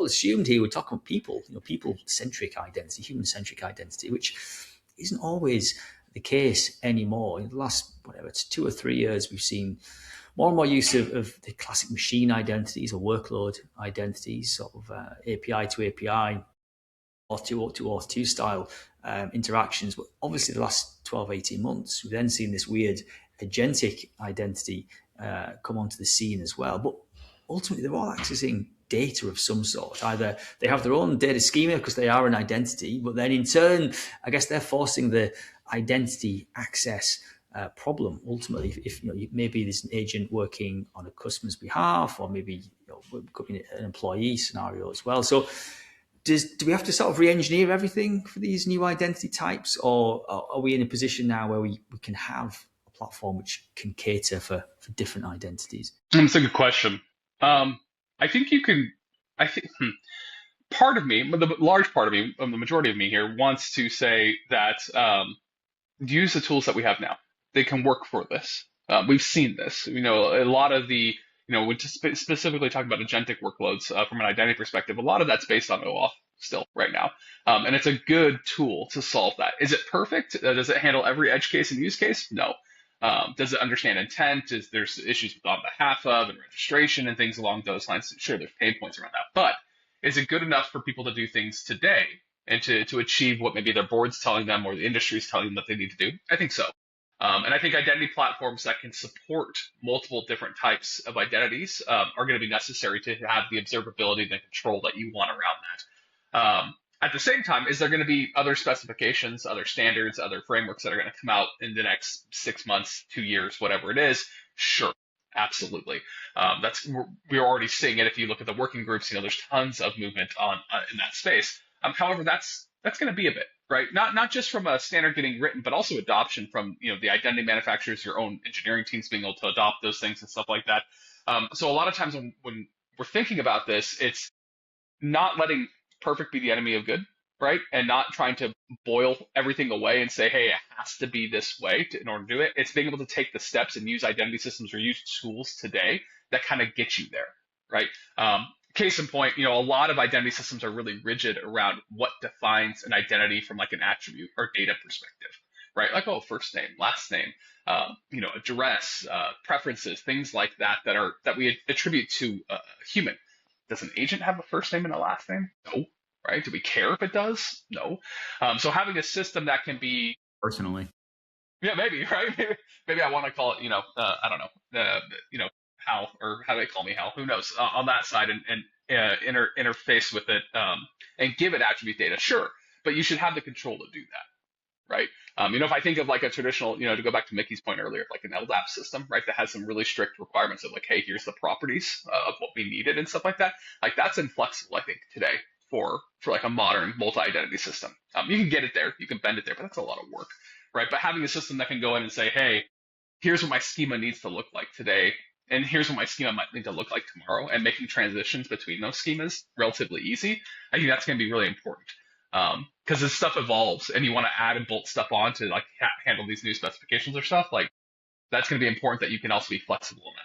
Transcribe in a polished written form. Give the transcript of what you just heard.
assumed here we're talking about people, people-centric identity, human-centric identity, which isn't always the case anymore. In the last, whatever, it's 2 or 3 years, we've seen more and more use of the classic machine identities or workload identities, sort of API to API, auth to auth 2 style interactions. But obviously, the last 12, 18 months, we've then seen this weird agentic identity come onto the scene as well. But ultimately, they're all accessing data of some sort. Either they have their own data schema because they are an identity, but then in turn, I guess they're forcing the identity access problem. Ultimately, if maybe there's an agent working on a customer's behalf, or maybe could be an employee scenario as well. So do we have to sort of re-engineer everything for these new identity types, or are we in a position now where we can have a platform which can cater for different identities? That's a good question. I think you can. I think part of me, the large part of me, the majority of me here, wants to say that use the tools that we have now. They can work for this. We've seen this. A lot of the, we're just specifically talking about agentic workloads from an identity perspective. A lot of that's based on OAuth still right now. And it's a good tool to solve that. Is it perfect? Does it handle every edge case and use case? No. Does it understand intent? There's issues with on behalf of and registration and things along those lines? Sure, there's pain points around that. But is it good enough for people to do things today and to achieve what maybe their board's telling them or the industry's telling them that they need to do? I think so. And I think identity platforms that can support multiple different types of identities are going to be necessary to have the observability and the control that you want around that. At the same time, is there going to be other specifications, other standards, other frameworks that are going to come out in the next 6 months, 2 years, whatever it is? Sure, absolutely. We're already seeing it. If you look at the working groups, there's tons of movement in that space. However, that's going to be a bit, right? Not just from a standard getting written, but also adoption from the identity manufacturers, your own engineering teams being able to adopt those things and stuff like that. So a lot of times when we're thinking about this, it's not letting perfect be the enemy of good, right? And not trying to boil everything away and say, hey, it has to be this way in order to do it. It's being able to take the steps and use identity systems or use tools today that kind of get you there, right? Case in point, a lot of identity systems are really rigid around what defines an identity from like an attribute or data perspective, right? Like, first name, last name, address, preferences, things like that we attribute to a human. Does an agent have a first name and a last name? No, right? Do we care if it does? No. So having a system that can be personally, yeah, maybe, right? Maybe I want to call it, I don't know, Hal, or how do they call me Hal? Who knows? On that side and interface with it and give it attribute data, sure, but you should have the control to do that, right? If I think of like a traditional, to go back to Mickey's point earlier, like an LDAP system, right, that has some really strict requirements of like, hey, here's the properties of what we needed and stuff like that. Like that's inflexible, I think, today for like a modern multi-identity system. You can get it there, you can bend it there, but that's a lot of work, right? But having a system that can go in and say, hey, here's what my schema needs to look like today, and here's what my schema might need to look like tomorrow, and making transitions between those schemas relatively easy, I think that's going to be really important. Because as stuff evolves and you want to add and bolt stuff on to like handle these new specifications or stuff, like that's going to be important that you can also be flexible in that.